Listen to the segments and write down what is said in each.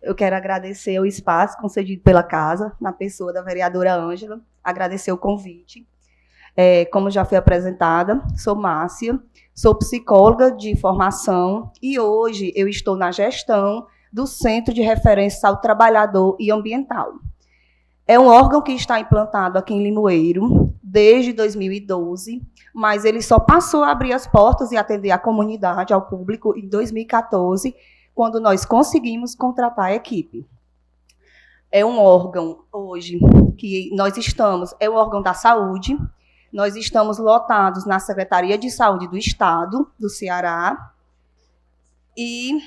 Eu quero agradecer o espaço concedido pela casa, na pessoa da vereadora Ângela, agradecer o convite. Como já foi apresentada, sou Márcia, sou psicóloga de formação e hoje eu estou na gestão do Centro de Referência ao Trabalhador e Ambiental. É um órgão que está implantado aqui em Limoeiro desde 2012, mas ele só passou a abrir as portas e atender a comunidade, ao público, em 2014, quando nós conseguimos contratar a equipe. É um órgão, hoje, que nós estamos, é o órgão da saúde, nós estamos lotados na Secretaria de Saúde do Estado, do Ceará, e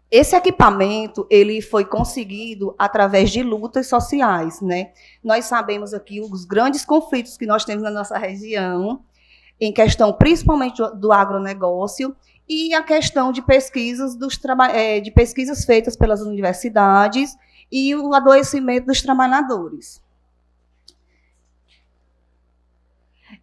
esse equipamento ele foi conseguido através de lutas sociais, né? Nós sabemos aqui os grandes conflitos que nós temos na nossa região, em questão principalmente do agronegócio, e a questão de pesquisas, de pesquisas feitas pelas universidades e o adoecimento dos trabalhadores.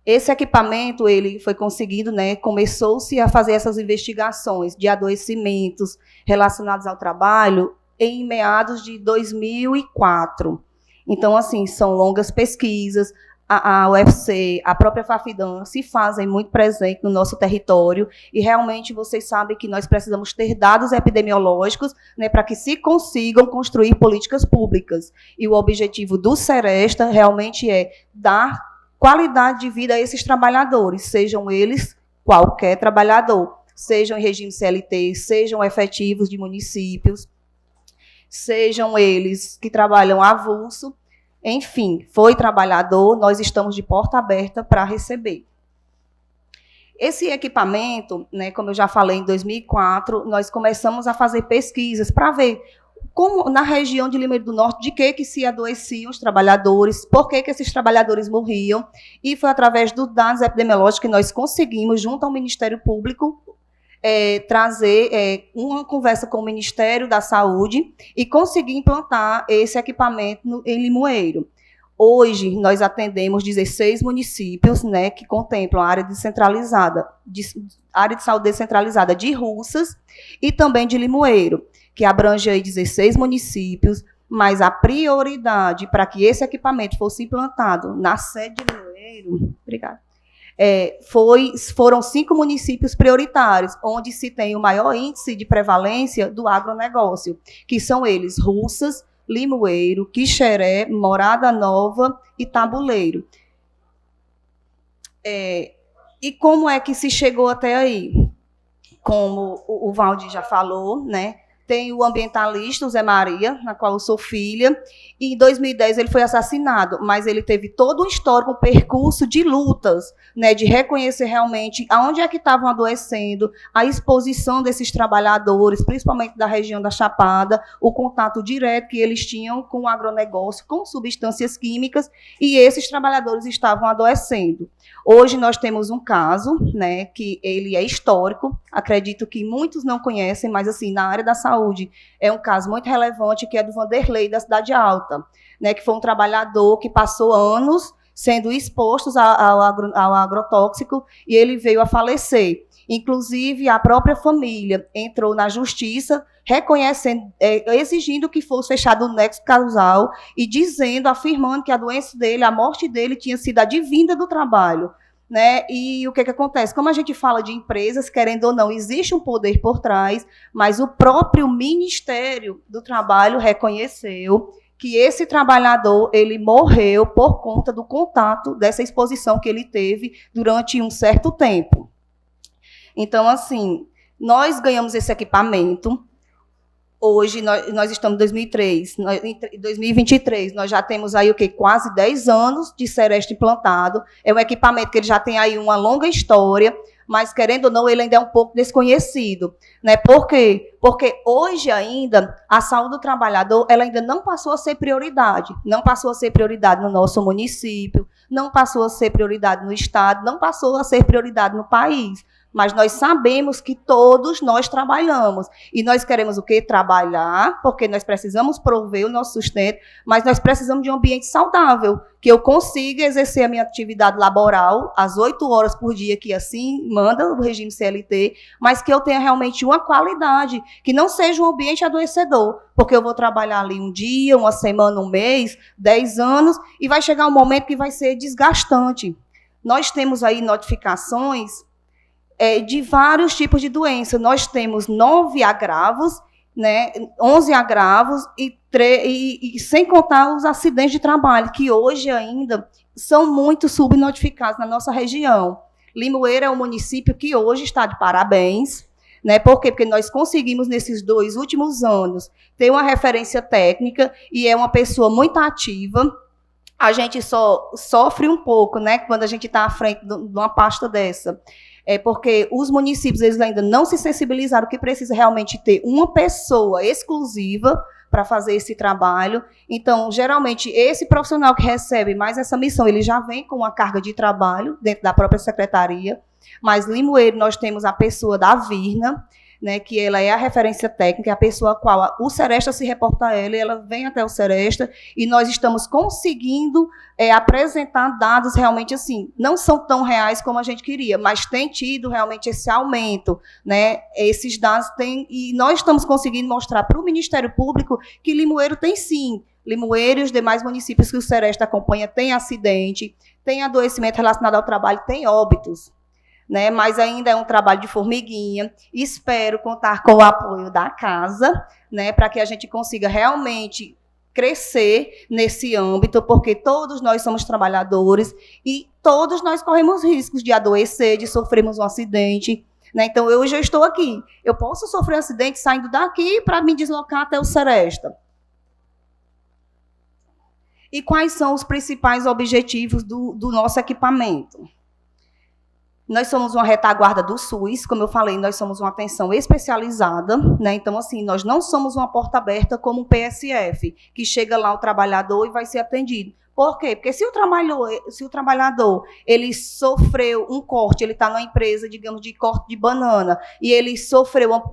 Esse equipamento ele foi conseguido, né, começou-se a fazer essas investigações de adoecimentos relacionados ao trabalho em meados de 2004. Então, assim, são longas pesquisas. A UFC, a própria Fafidam se fazem muito presente no nosso território e realmente vocês sabem que nós precisamos ter dados epidemiológicos, né, para que se consigam construir políticas públicas. E o objetivo do Seresta realmente é dar qualidade de vida a esses trabalhadores, sejam eles qualquer trabalhador, sejam em regime CLT, sejam efetivos de municípios, sejam eles que trabalham avulso. Enfim, foi trabalhador, nós estamos de porta aberta para receber. Esse equipamento, né, como eu já falei, em 2004, nós começamos a fazer pesquisas para ver como, na região de Limoeiro do Norte, de que se adoeciam os trabalhadores, por que esses trabalhadores morriam, e foi através dos dados epidemiológicos que nós conseguimos, junto ao Ministério Público, trazer uma conversa com o Ministério da Saúde e conseguir implantar esse equipamento em Limoeiro. Hoje, nós atendemos 16 municípios, né, que contemplam a área descentralizada, área de saúde descentralizada de Russas e também de Limoeiro, que abrange aí 16 municípios, mas a prioridade para que esse equipamento fosse implantado na sede de Limoeiro, obrigada, foram 5 municípios prioritários, onde se tem o maior índice de prevalência do agronegócio, que são eles Russas, Limoeiro, Quixeré, Morada Nova e Tabuleiro. E como é que se chegou até aí? Como o Valdir já falou, né? Tem o ambientalista, o Zé Maria, na qual eu sou filha, e em 2010 ele foi assassinado, mas ele teve todo um histórico, um percurso de lutas, né, de reconhecer realmente aonde é que estavam adoecendo, a exposição desses trabalhadores, principalmente da região da Chapada, o contato direto que eles tinham com o agronegócio, com substâncias químicas, e esses trabalhadores estavam adoecendo. Hoje nós temos um caso, né, que ele é histórico, acredito que muitos não conhecem, mas assim, na área da saúde é um caso muito relevante, que é do Vanderlei, da Cidade Alta, né, que foi um trabalhador que passou anos sendo exposto ao agrotóxico e ele veio a falecer. Inclusive, a própria família entrou na justiça, reconhecendo, exigindo que fosse fechado o nexo causal e dizendo, afirmando que a doença dele, a morte dele, tinha sido advinda do trabalho. Né? E o que acontece? Como a gente fala de empresas, querendo ou não, existe um poder por trás, mas o próprio Ministério do Trabalho reconheceu que esse trabalhador ele morreu por conta do contato dessa exposição que ele teve durante um certo tempo. Então, assim, nós ganhamos esse equipamento. Hoje, nós estamos em 2003, em 2023, nós já temos aí o quê? Quase 10 anos de Seresta implantado. É um equipamento que ele já tem aí uma longa história, mas, querendo ou não, ele ainda é um pouco desconhecido. Né? Por quê? Porque hoje ainda, a saúde do trabalhador ela ainda não passou a ser prioridade. Não passou a ser prioridade no nosso município, não passou a ser prioridade no Estado, não passou a ser prioridade no país. mas nós sabemos que todos nós trabalhamos. E nós queremos o quê? Trabalhar, porque nós precisamos prover o nosso sustento, mas nós precisamos de um ambiente saudável, que eu consiga exercer a minha atividade laboral às 8 horas por dia, que assim manda o regime CLT, mas que eu tenha realmente uma qualidade, que não seja um ambiente adoecedor, porque eu vou trabalhar ali um dia, uma semana, um mês, 10 anos, e vai chegar um momento que vai ser desgastante. Nós temos aí notificações de vários tipos de doença. Nós temos 9 agravos, né, 11 agravos, e sem contar os acidentes de trabalho, que hoje ainda são muito subnotificados na nossa região. Limoeiro é um município que hoje está de parabéns, né? Por quê? Porque nós conseguimos, nesses 2 últimos anos, ter uma referência técnica, e é uma pessoa muito ativa. A gente só sofre um pouco, né, quando a gente está à frente de uma pasta dessa. Porque os municípios eles ainda não se sensibilizaram que precisa realmente ter uma pessoa exclusiva para fazer esse trabalho. Então, geralmente, esse profissional que recebe mais essa missão, ele já vem com uma carga de trabalho dentro da própria secretaria. Mas, Limoeiro, nós temos a pessoa da Virna, né, que ela é a referência técnica, a pessoa a qual o Seresta se reporta a ela, e ela vem até o Seresta, e nós estamos conseguindo apresentar dados realmente assim, não são tão reais como a gente queria, mas tem tido realmente esse aumento, né, esses dados têm, e nós estamos conseguindo mostrar para o Ministério Público que Limoeiro tem sim, Limoeiro e os demais municípios que o Seresta acompanha tem acidente, tem adoecimento relacionado ao trabalho, tem óbitos, né, mas ainda é um trabalho de formiguinha. Espero contar com o apoio da casa, né, para que a gente consiga realmente crescer nesse âmbito, porque todos nós somos trabalhadores e todos nós corremos riscos de adoecer, de sofrermos um acidente, né? Então, hoje eu estou aqui. Eu posso sofrer um acidente saindo daqui para me deslocar até o Seresta. E quais são os principais objetivos do nosso equipamento? Nós somos uma retaguarda do SUS, como eu falei, nós somos uma atenção especializada, né? Então, assim, nós não somos uma porta aberta como um PSF, que chega lá o trabalhador e vai ser atendido. Por quê? Porque se o trabalhador ele sofreu um corte, ele está numa empresa, digamos, de corte de banana, e ele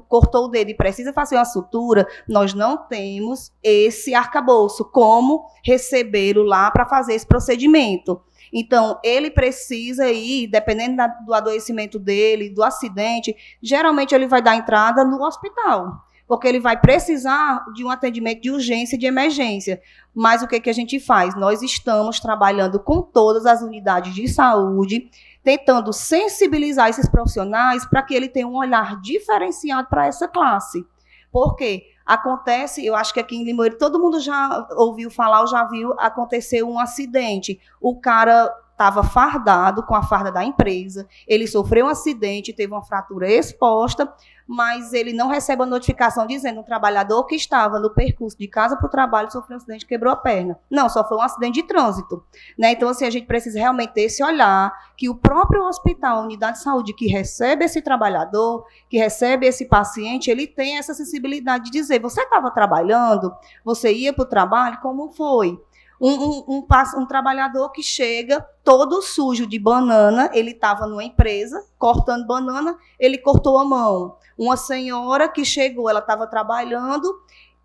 cortou o dedo e precisa fazer uma sutura, nós não temos esse arcabouço, como recebê-lo lá para fazer esse procedimento. Então, ele precisa ir, dependendo do adoecimento dele, do acidente, geralmente ele vai dar entrada no hospital, porque ele vai precisar de um atendimento de urgência e de emergência. Mas o que a gente faz? Nós estamos trabalhando com todas as unidades de saúde, tentando sensibilizar esses profissionais para que ele tenha um olhar diferenciado para essa classe. Por quê? Acontece, eu acho que aqui em Limoeiro, todo mundo já ouviu falar ou já viu acontecer um acidente. O cara estava fardado com a farda da empresa, ele sofreu um acidente, teve uma fratura exposta, mas ele não recebe a notificação dizendo um trabalhador que estava no percurso de casa para o trabalho sofreu um acidente e quebrou a perna. Não, só foi um acidente de trânsito, né? Então, assim, a gente precisa realmente ter esse olhar que o próprio hospital, a unidade de saúde que recebe esse trabalhador, que recebe esse paciente, ele tem essa sensibilidade de dizer, você estava trabalhando, você ia para o trabalho, como foi? Um trabalhador que chega todo sujo de banana, ele estava numa empresa cortando banana, ele cortou a mão. Uma senhora que chegou, ela estava trabalhando,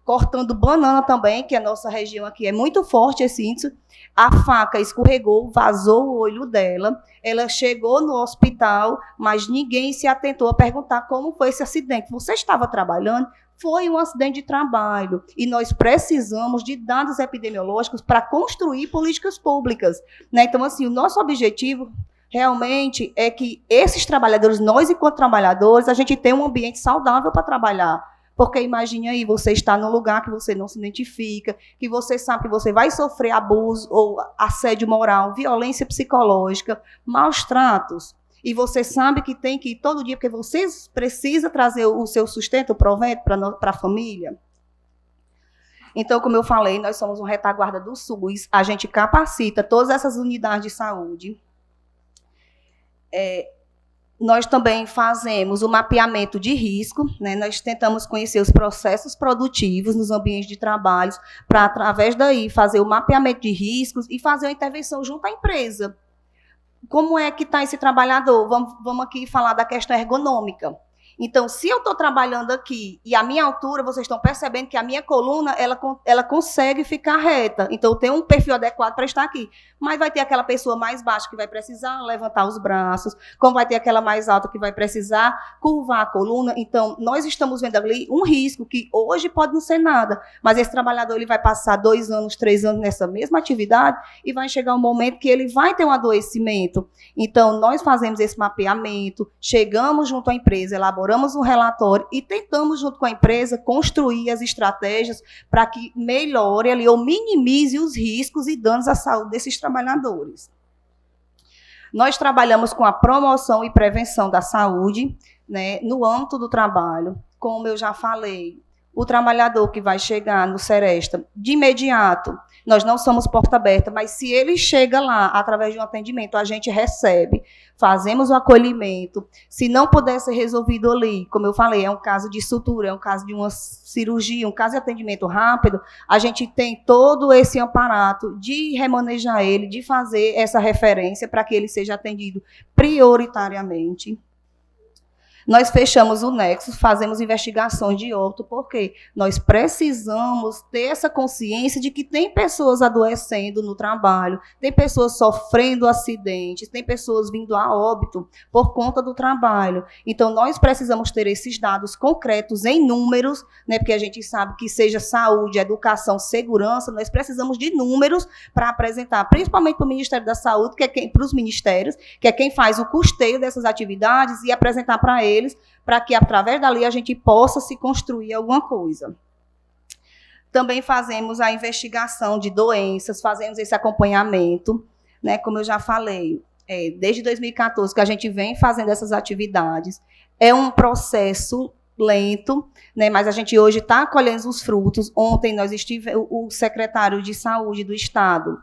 cortando banana também, que a nossa região aqui é muito forte esse índice, a faca escorregou, vazou o olho dela, ela chegou no hospital, mas ninguém se atentou a perguntar como foi esse acidente. Você estava trabalhando? Foi um acidente de trabalho e nós precisamos de dados epidemiológicos para construir políticas públicas, né? Então, assim, o nosso objetivo realmente é que esses trabalhadores, nós enquanto trabalhadores, a gente tenha um ambiente saudável para trabalhar. Porque imagine aí, você está num lugar que você não se identifica, que você sabe que você vai sofrer abuso ou assédio moral, violência psicológica, maus tratos. E você sabe que tem que ir todo dia, porque você precisa trazer o seu sustento, o provento para a família. Então, como eu falei, nós somos uma retaguarda do SUS, a gente capacita todas essas unidades de saúde. Nós também fazemos o mapeamento de risco, né? Nós tentamos conhecer os processos produtivos nos ambientes de trabalho, para, através daí, fazer o mapeamento de riscos e fazer uma intervenção junto à empresa. como é que está esse trabalhador? Vamos aqui falar da questão ergonômica. Então, se eu estou trabalhando aqui e a minha altura, vocês estão percebendo que a minha coluna, ela consegue ficar reta. Então, eu tenho um perfil adequado para estar aqui. Mas vai ter aquela pessoa mais baixa que vai precisar levantar os braços, como vai ter aquela mais alta que vai precisar curvar a coluna. Então, nós estamos vendo ali um risco que hoje pode não ser nada, mas esse trabalhador ele vai passar 2 anos, 3 anos nessa mesma atividade e vai chegar um momento que ele vai ter um adoecimento. Então, nós fazemos esse mapeamento, chegamos junto à empresa, elaboramos um relatório e tentamos, junto com a empresa, construir as estratégias para que melhore ali ou minimize os riscos e danos à saúde desses trabalhadores. Nós trabalhamos com a promoção e prevenção da saúde, né, no âmbito do trabalho. Como eu já falei, o trabalhador que vai chegar no Seresta, de imediato, nós não somos porta aberta, mas se ele chega lá através de um atendimento, a gente recebe, fazemos o acolhimento. Se não puder ser resolvido ali, como eu falei, é um caso de sutura, é um caso de uma cirurgia, um caso de atendimento rápido, a gente tem todo esse aparato de remanejar ele, de fazer essa referência para que ele seja atendido prioritariamente. Nós fechamos o nexo, fazemos investigações de óbito, porque nós precisamos ter essa consciência de que tem pessoas adoecendo no trabalho, tem pessoas sofrendo acidentes, tem pessoas vindo a óbito por conta do trabalho. Então, nós precisamos ter esses dados concretos em números, né, porque a gente sabe que seja saúde, educação, segurança, nós precisamos de números para apresentar, principalmente para o Ministério da Saúde, para os ministérios, que é quem faz o custeio dessas atividades e apresentar para eles, para que, através dali, a gente possa se construir alguma coisa. Também fazemos a investigação de doenças, fazemos esse acompanhamento, né, como eu já falei, desde 2014 que a gente vem fazendo essas atividades. É um processo lento, né, mas a gente hoje está colhendo os frutos. Ontem nós estivemos, o secretário de Saúde do Estado,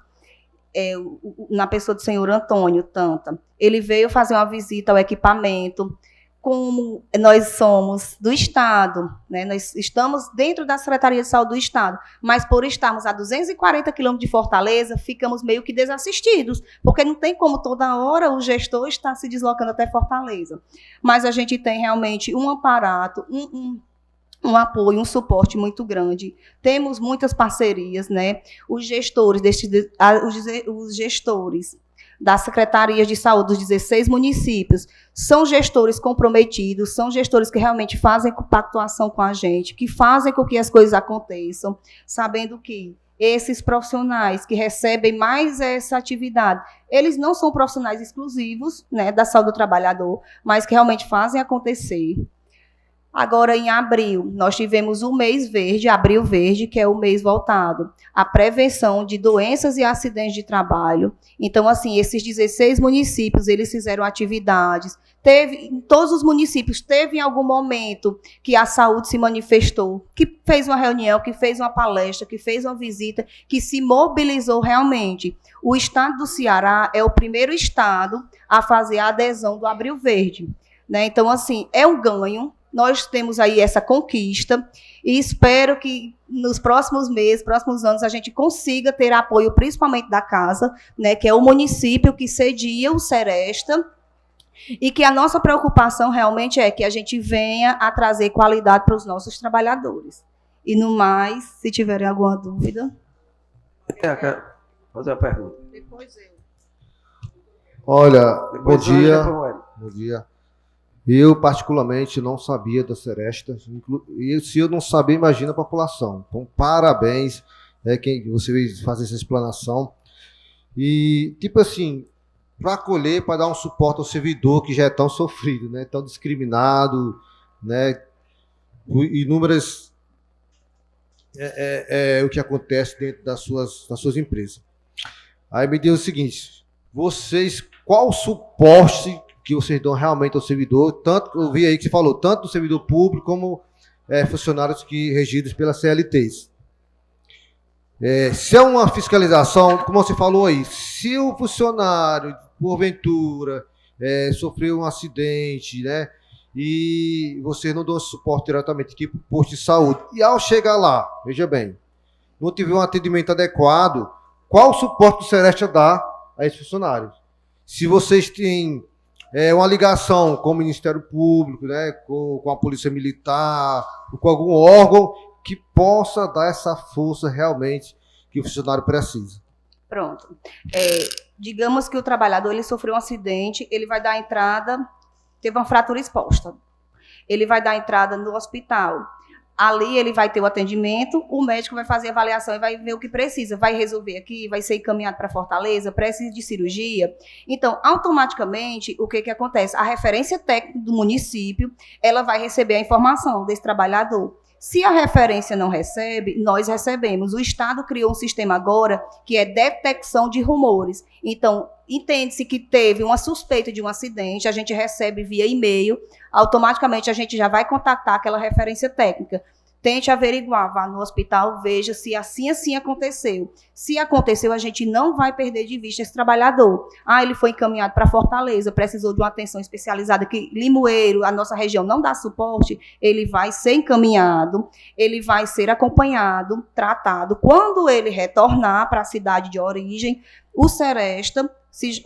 na pessoa do senhor Antônio Tanta, ele veio fazer uma visita ao equipamento. Como nós somos do Estado, né, nós estamos dentro da Secretaria de Saúde do Estado, mas por estarmos a 240 quilômetros de Fortaleza, ficamos meio que desassistidos, porque não tem como toda hora o gestor estar se deslocando até Fortaleza. Mas a gente tem realmente um aparato, um apoio, um suporte muito grande. Temos muitas parcerias, né? Os gestores da Secretaria de Saúde dos 16 municípios são gestores comprometidos, são gestores que realmente fazem pactuação com a gente, que fazem com que as coisas aconteçam, sabendo que esses profissionais que recebem mais essa atividade, eles não são profissionais exclusivos, né, da saúde do trabalhador, mas que realmente fazem acontecer. Agora, em abril, nós tivemos o mês verde, Abril Verde, que é o mês voltado à prevenção de doenças e acidentes de trabalho. Então, assim, esses 16 municípios, eles fizeram atividades. Em todos os municípios, teve em algum momento que a saúde se manifestou, que fez uma reunião, que fez uma palestra, que fez uma visita, que se mobilizou realmente. O estado do Ceará é o primeiro estado a fazer a adesão do Abril Verde, né? Então, assim, é um ganho. Nós temos aí essa conquista e espero que nos próximos meses, próximos anos, a gente consiga ter apoio, principalmente da casa, né, que é o município que cedia o Seresta, e que a nossa preocupação realmente é que a gente venha a trazer qualidade para os nossos trabalhadores. E, no mais, se tiverem alguma dúvida... Quero fazer uma pergunta. Depois eu. Olha, Depois bom dia. Eu, particularmente, não sabia da Seresta. E se eu não sabia, imagina a população. Então, parabéns, quem você veio fazer essa explanação. E, tipo assim, para acolher, para dar um suporte ao servidor que já é tão sofrido, né, tão discriminado, né, inúmeras o que acontece dentro das suas empresas. Aí me diz o seguinte, qual o suporte que vocês dão realmente ao servidor, tanto, eu vi aí que você falou, tanto do servidor público como funcionários regidos pelas CLTs. Se é uma fiscalização, como você falou aí, se o funcionário, porventura, sofreu um acidente, né, e vocês não dão suporte diretamente aqui para o posto de saúde, e ao chegar lá, veja bem, não tiver um atendimento adequado, qual o suporte do Seresta dá a esses funcionários? se vocês têm uma ligação com o Ministério Público, né, com a Polícia Militar, com algum órgão que possa dar essa força realmente que o funcionário precisa. Pronto. Digamos que o trabalhador ele sofreu um acidente, ele vai dar entrada, teve uma fratura exposta. Ele vai dar entrada no hospital. Ali ele vai ter o atendimento, o médico vai fazer a avaliação e vai ver o que precisa, vai resolver aqui, vai ser encaminhado para Fortaleza, precisa de cirurgia. Então, automaticamente, o que acontece? A referência técnica do município, ela vai receber a informação desse trabalhador. Se a referência não recebe, nós recebemos. O Estado criou um sistema agora que é detecção de rumores. Então, entende-se que teve uma suspeita de um acidente, a gente recebe via e-mail, automaticamente a gente já vai contactar aquela referência técnica. Tente averiguar, vá no hospital, veja se assim aconteceu. Se aconteceu, a gente não vai perder de vista esse trabalhador. Ele foi encaminhado para Fortaleza, precisou de uma atenção especializada, que Limoeiro, a nossa região, não dá suporte, ele vai ser encaminhado, ele vai ser acompanhado, tratado. Quando ele retornar para a cidade de origem, o Seresta,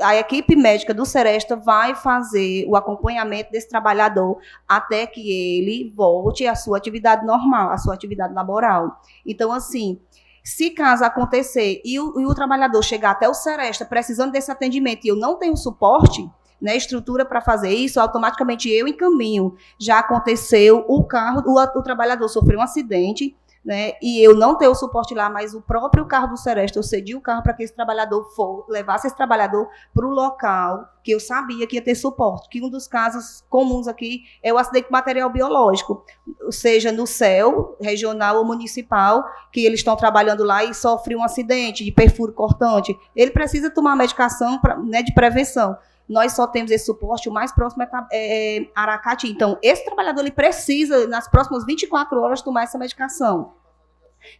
a equipe médica do Seresta vai fazer o acompanhamento desse trabalhador até que ele volte à sua atividade normal, à sua atividade laboral. Então, assim, se caso acontecer e o trabalhador chegar até o Seresta precisando desse atendimento e eu não tenho suporte, né, estrutura para fazer isso, automaticamente eu encaminho. Já aconteceu, o trabalhador sofreu um acidente, né, e eu não tenho o suporte lá, mas o próprio carro do Seresta, eu cedi o carro para que esse trabalhador levasse esse trabalhador para o local que eu sabia que ia ter suporte, que um dos casos comuns aqui é o acidente de material biológico, seja no CEL, regional ou municipal, que eles estão trabalhando lá e sofre um acidente de perfuro cortante, ele precisa tomar medicação né, de prevenção. Nós só temos esse suporte, o mais próximo é Aracati. Então, esse trabalhador ele precisa, nas próximas 24 horas, tomar essa medicação.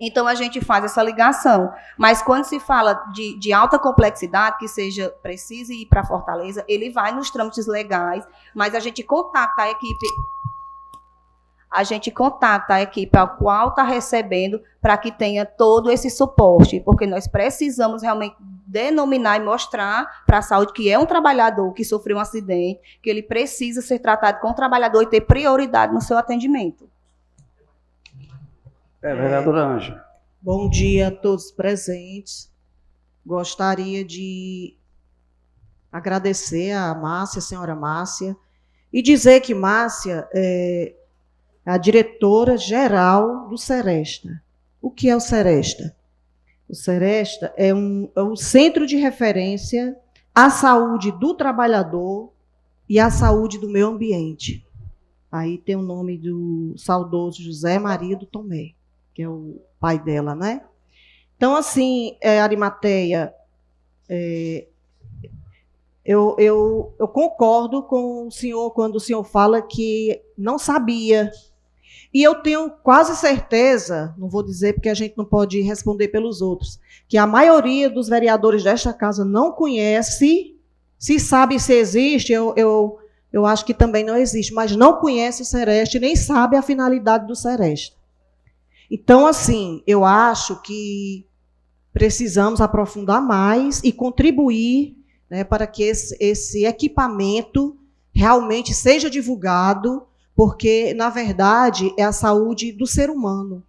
Então, a gente faz essa ligação. Mas, quando se fala de alta complexidade, que seja preciso ir para Fortaleza, ele vai nos trâmites legais, mas a gente contacta a equipe... a qual está recebendo para que tenha todo esse suporte, porque nós precisamos realmente denominar e mostrar para a saúde que é um trabalhador que sofreu um acidente, que ele precisa ser tratado como trabalhador e ter prioridade no seu atendimento. Vereadora Ângela. Bom dia a todos presentes. Gostaria de agradecer a Márcia, a senhora Márcia, e dizer que Márcia é a diretora-geral do Seresta. O que é o Seresta? O Seresta é um centro de referência à saúde do trabalhador e à saúde do meio ambiente. Aí tem o nome do saudoso José Maria do Tomé, que é o pai dela, né? Então, assim, Arimateia, eu concordo com o senhor quando o senhor fala que não sabia. E eu tenho quase certeza, não vou dizer porque a gente não pode responder pelos outros, que a maioria dos vereadores desta casa não conhece, se sabe se existe, eu acho que também não existe, mas não conhece o Seresta, nem sabe a finalidade do Seresta. Então, assim, eu acho que precisamos aprofundar mais e contribuir, né, para que esse equipamento realmente seja divulgado, porque, na verdade, é a saúde do ser humano,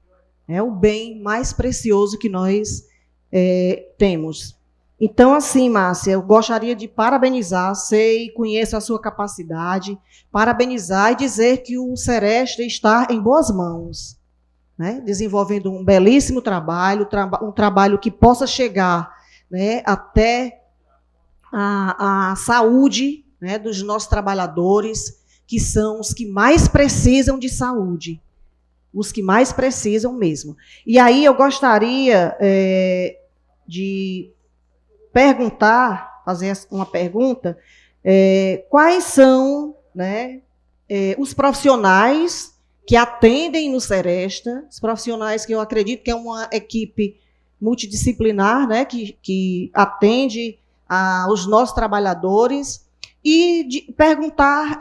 é o bem mais precioso que nós temos. Então, assim, Márcia, eu gostaria de parabenizar, sei e conheço a sua capacidade, parabenizar e dizer que o Seresta está em boas mãos, né, desenvolvendo um belíssimo trabalho, um trabalho que possa chegar, né, até a saúde, né, dos nossos trabalhadores, que são os que mais precisam de saúde, os que mais precisam mesmo. E aí eu gostaria de perguntar, fazer uma pergunta, quais são, né, os profissionais que atendem no Seresta, os profissionais que eu acredito que é uma equipe multidisciplinar, né, que atende aos nossos trabalhadores, e de perguntar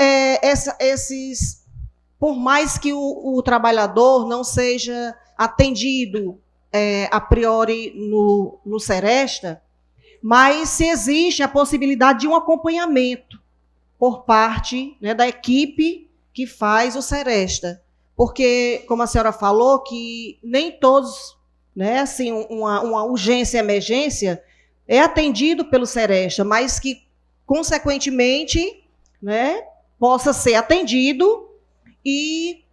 por mais que o trabalhador não seja atendido a priori no Seresta, mas se existe a possibilidade de um acompanhamento por parte, né, da equipe que faz o Seresta. Porque, como a senhora falou, que nem todos, né, assim, uma urgência e emergência é atendido pelo Seresta, mas que, consequentemente, né, possa ser atendido e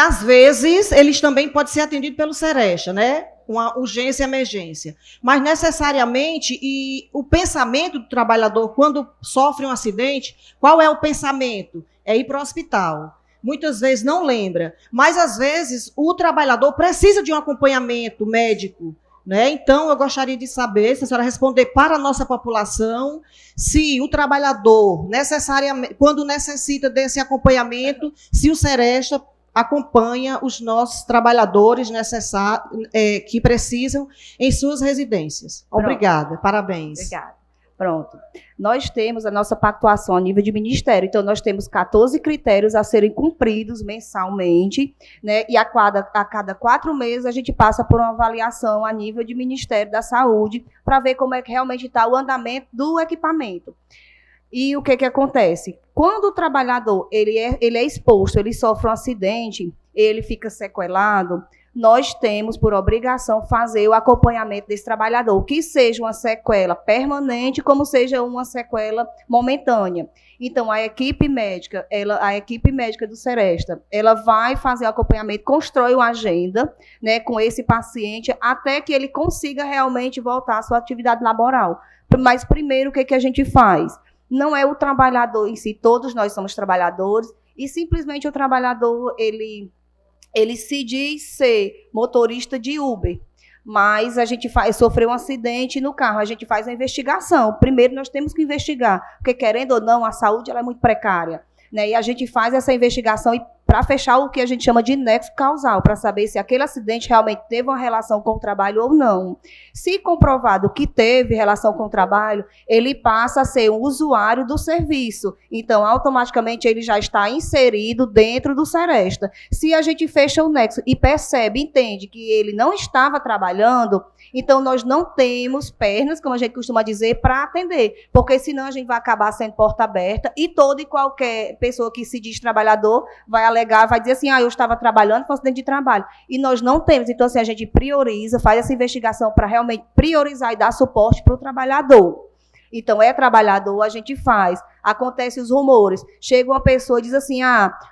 às vezes, eles também podem ser atendidos pelo Seresta, né? Uma urgência e emergência. Mas, necessariamente, e o pensamento do trabalhador, quando sofre um acidente, qual é o pensamento? É ir para o hospital. Muitas vezes não lembra, mas, às vezes, o trabalhador precisa de um acompanhamento médico, né? Então, eu gostaria de saber, se a senhora responder para a nossa população, se o trabalhador, necessariamente, quando necessita desse acompanhamento, se o Seresta acompanha os nossos trabalhadores que precisam em suas residências. Obrigada, parabéns. Obrigada. Pronto. Nós temos a nossa pactuação a nível de ministério, então nós temos 14 critérios a serem cumpridos mensalmente, né? E a cada 4 meses a gente passa por uma avaliação a nível de Ministério da Saúde para ver como é que realmente está o andamento do equipamento. E o que acontece? Quando o trabalhador ele é exposto, ele sofre um acidente, ele fica sequelado, nós temos por obrigação fazer o acompanhamento desse trabalhador, que seja uma sequela permanente, como seja uma sequela momentânea. Então, a equipe médica do Seresta, ela vai fazer o acompanhamento, constrói uma agenda, né, com esse paciente, até que ele consiga realmente voltar à sua atividade laboral. Mas, primeiro, o que a gente faz? Não é o trabalhador em si, todos nós somos trabalhadores, e simplesmente o trabalhador, ele se diz ser motorista de Uber, mas a gente sofreu um acidente no carro, a gente faz a investigação. Primeiro nós temos que investigar, porque querendo ou não, a saúde ela é muito precária, né? E a gente faz essa investigação para fechar o que a gente chama de nexo causal, para saber se aquele acidente realmente teve uma relação com o trabalho ou não. Se comprovado que teve relação com o trabalho, ele passa a ser um usuário do serviço. Então, automaticamente, ele já está inserido dentro do Seresta. Se a gente fecha o nexo e entende que ele não estava trabalhando, então nós não temos pernas, como a gente costuma dizer, para atender, porque senão a gente vai acabar sendo porta aberta e toda e qualquer pessoa que se diz trabalhador vai alegar, vai dizer assim, eu estava trabalhando, foi um acidente de trabalho. E nós não temos. Então, assim, a gente prioriza, faz essa investigação para realmente priorizar e dar suporte para o trabalhador. Então, é trabalhador, a gente faz. Acontece os rumores. Chega uma pessoa e diz assim,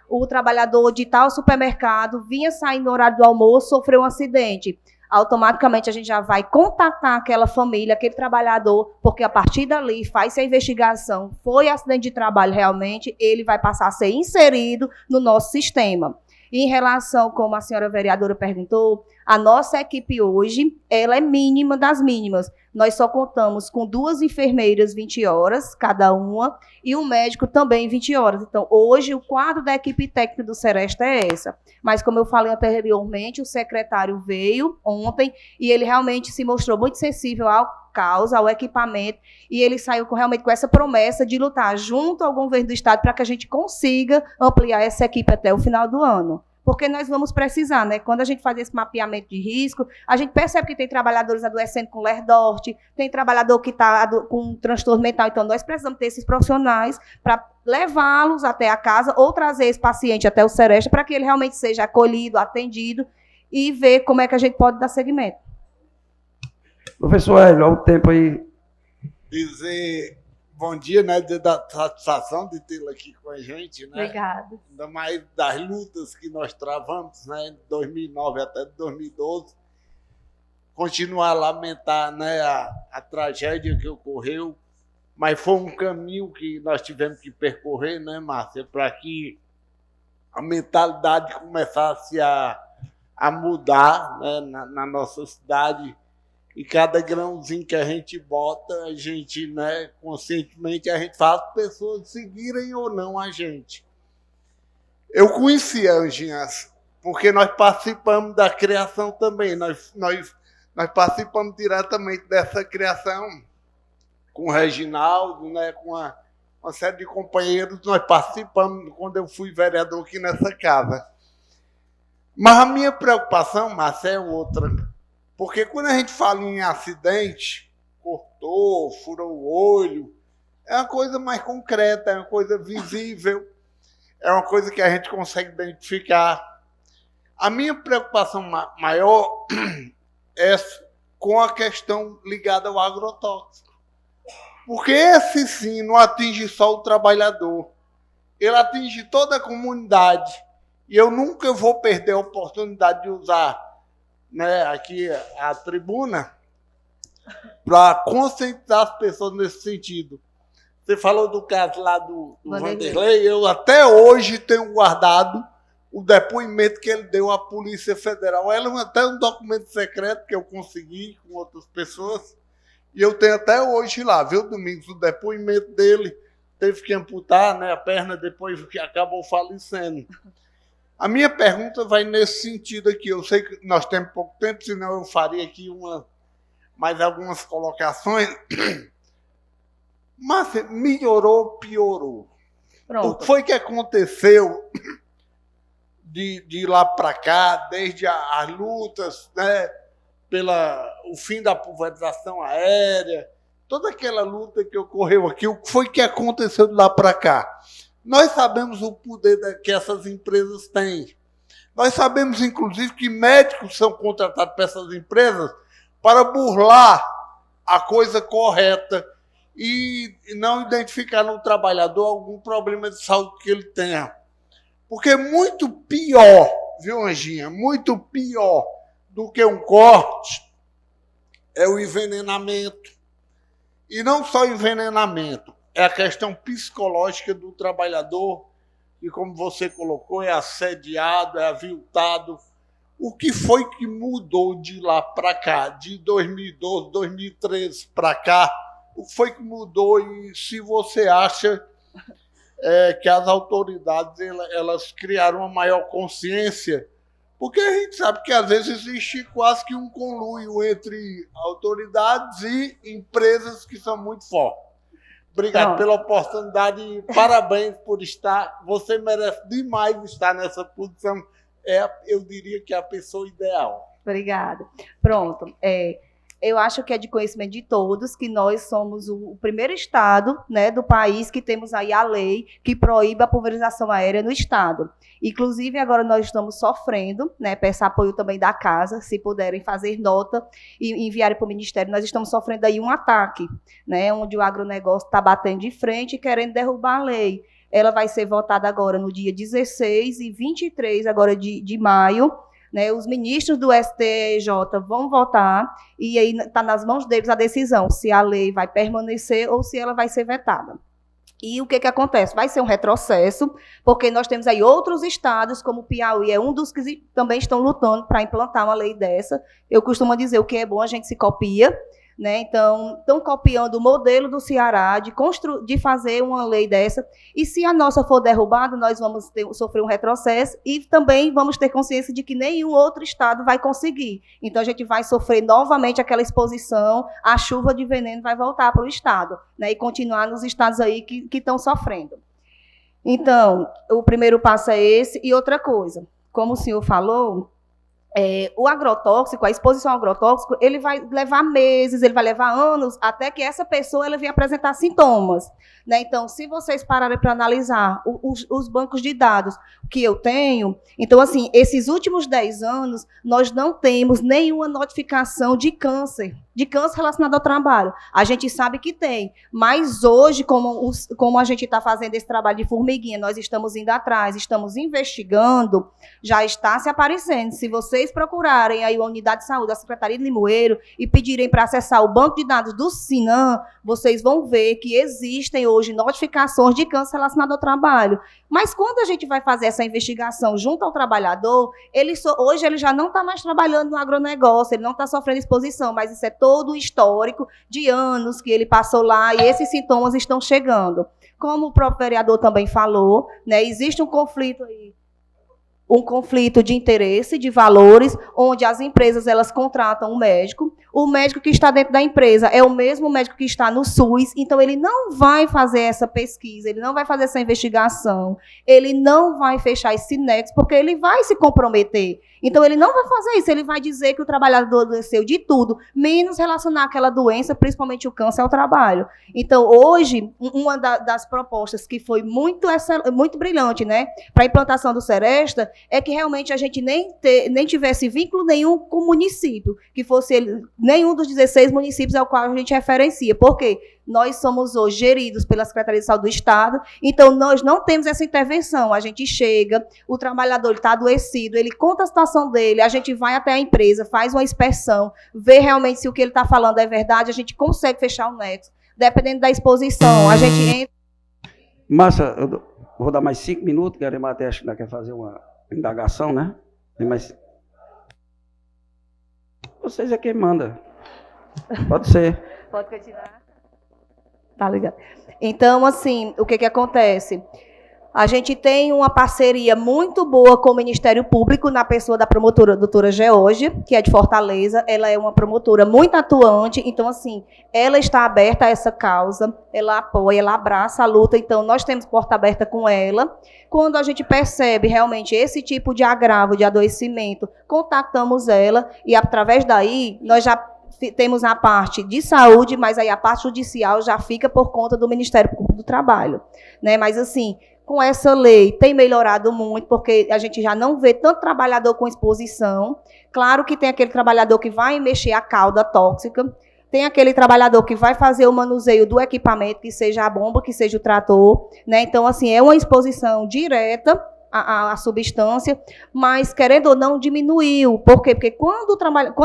o trabalhador de tal supermercado vinha sair no horário do almoço, sofreu um acidente. Automaticamente a gente já vai contatar aquela família, aquele trabalhador, porque a partir dali faz-se a investigação, foi acidente de trabalho realmente, ele vai passar a ser inserido no nosso sistema. Em relação, como a senhora vereadora perguntou, a nossa equipe hoje, ela é mínima das mínimas. Nós só contamos com 2 enfermeiras 20 horas, cada uma, e um médico também 20 horas. Então, hoje, o quadro da equipe técnica do Seresta é essa. Mas, como eu falei anteriormente, o secretário veio ontem e ele realmente se mostrou muito sensível ao causa, ao equipamento, e ele saiu realmente com essa promessa de lutar junto ao governo do Estado para que a gente consiga ampliar essa equipe até o final do ano. Porque nós vamos precisar, né? Quando a gente faz esse mapeamento de risco, a gente percebe que tem trabalhadores adoecendo com Lerdorte, tem trabalhador que está com um transtorno mental, então nós precisamos ter esses profissionais para levá-los até a casa ou trazer esse paciente até o Seresta para que ele realmente seja acolhido, atendido e ver como é que a gente pode dar seguimento. Professor Hélio, olha o tempo aí. Dizer bom dia, né? Da satisfação de tê-lo aqui com a gente, né? Obrigada. Ainda mais das lutas que nós travamos, né? De 2009 até 2012. Continuar a lamentar, né? A tragédia que ocorreu, mas foi um caminho que nós tivemos que percorrer, né, Márcia? Para que a mentalidade começasse a mudar, né, na nossa cidade. E cada grãozinho que a gente bota, a gente, né, conscientemente, a gente faz as pessoas seguirem ou não a gente. Eu conheci a Anjinhas, porque nós participamos da criação também. Nós participamos diretamente dessa criação com o Reginaldo, né, com uma série de companheiros. Nós participamos quando eu fui vereador aqui nessa casa. Mas a minha preocupação, Márcia, é outra. Porque quando a gente fala em acidente cortou, furou o olho. É uma coisa mais concreta, é uma coisa visível, é uma coisa que a gente consegue identificar. A minha preocupação maior é com a questão ligada ao agrotóxico. Porque esse sim não atinge só o trabalhador, ele atinge toda a comunidade. E eu nunca vou perder a oportunidade de usar, né, aqui a tribuna para conscientizar as pessoas nesse sentido. Você falou do caso lá do Vanderlei, eu até hoje tenho guardado o depoimento que ele deu à Polícia Federal. Ela é até um documento secreto que eu consegui com outras pessoas, e eu tenho até hoje lá, viu, Domingos, o depoimento dele. Teve que amputar, né, a perna depois que acabou falecendo. A minha pergunta vai nesse sentido aqui. Eu sei que nós temos pouco tempo, senão eu faria aqui mais algumas colocações. Mas melhorou, piorou. Pronto. O que foi que aconteceu de lá para cá, desde as lutas, né, o fim da pulverização aérea, toda aquela luta que ocorreu aqui, o que foi que aconteceu de lá para cá? Nós sabemos o poder que essas empresas têm. Nós sabemos, inclusive, que médicos são contratados por essas empresas para burlar a coisa correta e não identificar no trabalhador algum problema de saúde que ele tenha. Porque muito pior, viu, Anjinha? Muito pior do que um corte é o envenenamento. E não só envenenamento, é a questão psicológica do trabalhador, e como você colocou, é assediado, é aviltado. O que foi que mudou de lá para cá, de 2012, 2013 para cá? O que foi que mudou? E se você acha que as autoridades elas criaram uma maior consciência? Porque a gente sabe que às vezes existe quase que um conluio entre autoridades e empresas que são muito fortes. Obrigado pela oportunidade e parabéns por estar. Você merece demais estar nessa posição. Eu diria que é a pessoa ideal. Obrigada. Pronto. Eu acho que é de conhecimento de todos que nós somos o primeiro estado, né, do país que temos aí a lei que proíbe a pulverização aérea no estado. Inclusive, agora nós estamos sofrendo, né, peço apoio também da casa, se puderem fazer nota e enviarem para o Ministério, nós estamos sofrendo aí um ataque, né, onde o agronegócio está batendo de frente e querendo derrubar a lei. Ela vai ser votada agora no dia 16 e 23 agora de maio, né, os ministros do STJ vão votar e aí está nas mãos deles a decisão se a lei vai permanecer ou se ela vai ser vetada. E o que acontece? Vai ser um retrocesso, porque nós temos aí outros estados, como o Piauí, é um dos que também estão lutando para implantar uma lei dessa. Eu costumo dizer, o que é bom a gente se copia, né? Então, estão copiando o modelo do Ceará de fazer uma lei dessa, e se a nossa for derrubada, nós vamos sofrer um retrocesso e também vamos ter consciência de que nenhum outro estado vai conseguir. Então, a gente vai sofrer novamente aquela exposição, a chuva de veneno vai voltar para o estado, né, e continuar nos estados aí que estão sofrendo. Então, o primeiro passo é esse. E outra coisa, como o senhor falou, o agrotóxico, a exposição ao agrotóxico, ele vai levar meses, ele vai levar anos, até que essa pessoa ela venha apresentar sintomas, né? Então, se vocês pararem para analisar os bancos de dados que eu tenho, então, assim, esses últimos 10 anos, nós não temos nenhuma notificação de câncer relacionado ao trabalho. A gente sabe que tem, mas hoje, como a gente está fazendo esse trabalho de formiguinha, nós estamos indo atrás, estamos investigando, já está se aparecendo. Se vocês procurarem aí a unidade de saúde da Secretaria de Limoeiro e pedirem para acessar o banco de dados do Sinan, vocês vão ver que existem hoje notificações de câncer relacionado ao trabalho. Mas quando a gente vai fazer essa investigação junto ao trabalhador, hoje ele já não está mais trabalhando no agronegócio, ele não está sofrendo exposição, mas isso é todo o histórico de anos que ele passou lá e esses sintomas estão chegando. Como o próprio vereador também falou, né, existe um conflito aí, um conflito de interesse, de valores, onde as empresas elas contratam um médico. O médico que está dentro da empresa é o mesmo médico que está no SUS, então ele não vai fazer essa pesquisa, ele não vai fazer essa investigação, ele não vai fechar esse nexo, porque ele vai se comprometer. Então, ele não vai fazer isso, ele vai dizer que o trabalhador adoeceu de tudo, menos relacionar aquela doença, principalmente o câncer, ao trabalho. Então, hoje, uma das propostas que foi muito brilhante, né, para a implantação do Seresta, é que realmente a gente nem tivesse vínculo nenhum com o município, que fosse nenhum dos 16 municípios ao qual a gente referencia. Por quê? Nós somos hoje geridos pela Secretaria de Saúde do Estado, então nós não temos essa intervenção. A gente chega, o trabalhador está adoecido, ele conta a situação dele, a gente vai até a empresa, faz uma inspeção, vê realmente se o que ele está falando é verdade, a gente consegue fechar o nexo. Dependendo da exposição, a gente entra... Márcia, eu vou dar mais 5 minutos, que a Arimate acho que ainda quer fazer uma indagação, né? Tem mais... Vocês é quem manda. Pode ser. Pode continuar. Tá ligado. Então, assim, o que acontece? A gente tem uma parceria muito boa com o Ministério Público, na pessoa da promotora doutora George, que é de Fortaleza. Ela é uma promotora muito atuante, então, assim, ela está aberta a essa causa, ela apoia, ela abraça a luta, então nós temos porta aberta com ela. Quando a gente percebe realmente esse tipo de agravo, de adoecimento, contactamos ela e, através daí, nós já temos a parte de saúde, mas aí a parte judicial já fica por conta do Ministério Público do Trabalho, né? Mas, assim, com essa lei tem melhorado muito, porque a gente já não vê tanto trabalhador com exposição. Claro que tem aquele trabalhador que vai mexer a cauda tóxica, tem aquele trabalhador que vai fazer o manuseio do equipamento, que seja a bomba, que seja o trator, né? Então, assim, é uma exposição direta a substância, mas, querendo ou não, diminuiu. Por quê? Porque quando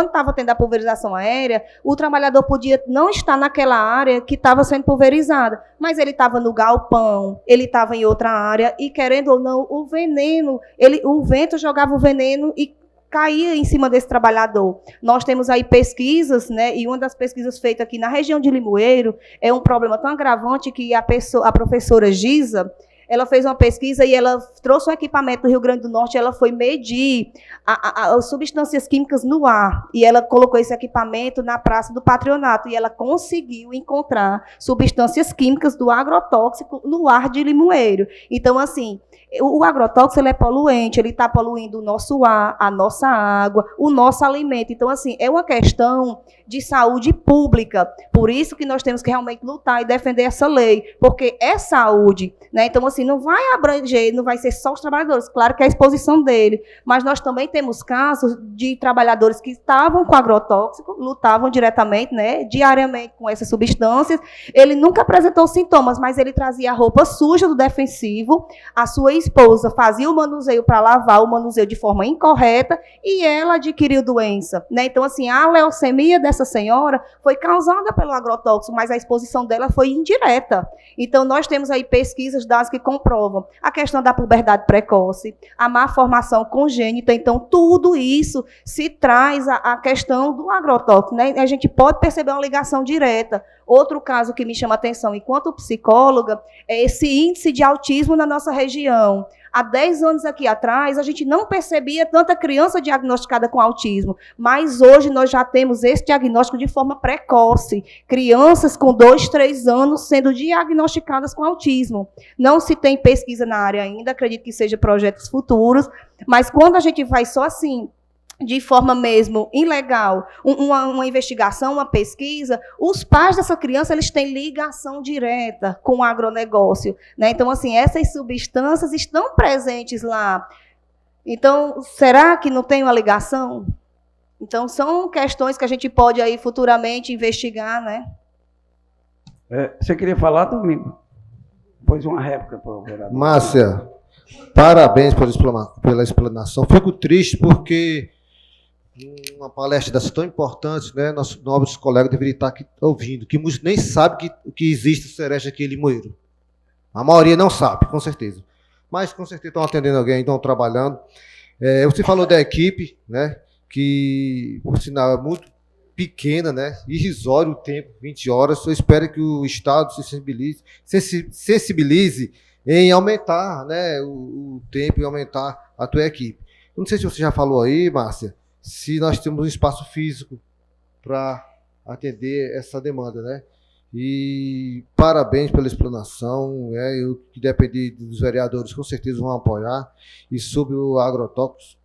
estava tendo a pulverização aérea, o trabalhador podia não estar naquela área que estava sendo pulverizada, mas ele estava no galpão, ele estava em outra área, e, querendo ou não, o veneno, o vento jogava o veneno e caía em cima desse trabalhador. Nós temos aí pesquisas, né, e uma das pesquisas feitas aqui na região de Limoeiro é um problema tão agravante que a professora Giza, ela fez uma pesquisa e ela trouxe um equipamento do Rio Grande do Norte, ela foi medir as substâncias químicas no ar, e ela colocou esse equipamento na Praça do Patronato, e ela conseguiu encontrar substâncias químicas do agrotóxico no ar de Limoeiro. Então, assim, o agrotóxico, ele é poluente, ele está poluindo o nosso ar, a nossa água, o nosso alimento. Então, assim, é uma questão de saúde pública. Por isso que nós temos que realmente lutar e defender essa lei, porque é saúde, né? Então, assim, não vai abranger, não vai ser só os trabalhadores, claro que é a exposição dele, mas nós também temos casos de trabalhadores que estavam com agrotóxico, lutavam diretamente, né, diariamente com essas substâncias. Ele nunca apresentou sintomas, mas ele trazia a roupa suja do defensivo, a sua esposa fazia o manuseio para lavar o manuseio de forma incorreta e ela adquiriu doença, né? Então, assim, a leucemia dessa senhora foi causada pelo agrotóxico, mas a exposição dela foi indireta. Então, nós temos aí pesquisas, dados que comprovam a questão da puberdade precoce, a má formação congênita. Então, tudo isso se traz a questão do agrotóxico, né? A gente pode perceber uma ligação direta. Outro caso que me chama a atenção, enquanto psicóloga, é esse índice de autismo na nossa região. Há 10 anos aqui atrás, a gente não percebia tanta criança diagnosticada com autismo, mas hoje nós já temos esse diagnóstico de forma precoce. Crianças com 2, 3 anos sendo diagnosticadas com autismo. Não se tem pesquisa na área ainda, acredito que seja projetos futuros, mas quando a gente vai só assim, de forma mesmo ilegal, uma investigação, uma pesquisa, os pais dessa criança, eles têm ligação direta com o agronegócio, né? Então, assim, essas substâncias estão presentes lá. Então, será que não tem uma ligação? Então, são questões que a gente pode aí futuramente investigar, né? Você queria falar, Domingo? Pois uma réplica para o vereador. Márcia, parabéns pela explanação. Fico triste porque uma palestra dessa tão importante, né, nossos nobres colegas deveriam estar aqui ouvindo, que muitos nem sabem que existe o Seresta aqui em Limoeiro. A maioria não sabe, com certeza. Mas, com certeza, estão atendendo alguém, estão trabalhando. Você falou da equipe, né, que, por sinal, é muito pequena, né, irrisório o tempo, 20 horas. Eu espero que o Estado se sensibilize em aumentar, né, o tempo e aumentar a tua equipe. Não sei se você já falou aí, Márcia, se nós temos um espaço físico para atender essa demanda, né? E parabéns pela explanação, eu que depender dos vereadores, com certeza vão apoiar. E sobre o agrotóxico,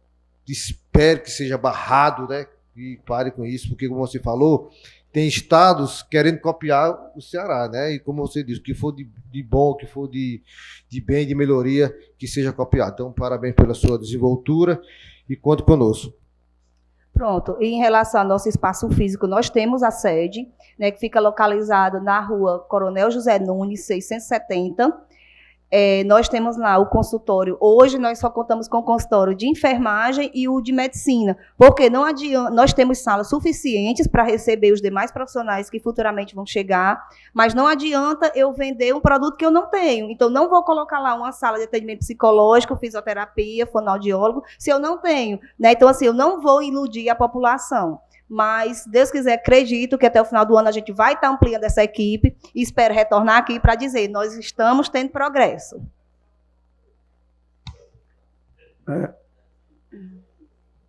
espero que seja barrado, né? E pare com isso, porque, como você falou, tem estados querendo copiar o Ceará, né? E como você disse, o que for de bom, o que for de bem, de melhoria, que seja copiado. Então, parabéns pela sua desenvoltura e conte conosco. Pronto, e em relação ao nosso espaço físico, nós temos a sede, né, que fica localizada na rua Coronel José Nunes, 670. Nós temos lá o consultório. Hoje nós só contamos com o consultório de enfermagem e o de medicina, porque não adianta, nós temos salas suficientes para receber os demais profissionais que futuramente vão chegar, mas não adianta eu vender um produto que eu não tenho. Então, não vou colocar lá uma sala de atendimento psicológico, fisioterapia, fonoaudiólogo, se eu não tenho, né? Então, assim, eu não vou iludir a população. Mas, se Deus quiser, acredito que até o final do ano a gente vai estar ampliando essa equipe e espero retornar aqui para dizer, nós estamos tendo progresso.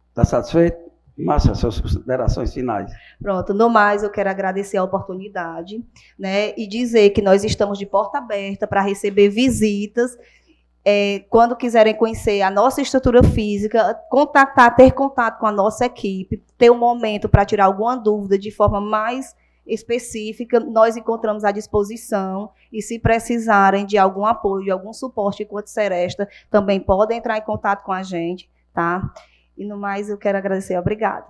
Está satisfeito? Márcia, suas considerações finais. Pronto, no mais, eu quero agradecer a oportunidade, né, e dizer que nós estamos de porta aberta para receber visitas. Quando quiserem conhecer a nossa estrutura física, ter contato com a nossa equipe, ter um momento para tirar alguma dúvida de forma mais específica, nós encontramos à disposição, e se precisarem de algum apoio, de algum suporte enquanto Seresta, também podem entrar em contato com a gente, tá? E no mais, eu quero agradecer. Obrigada.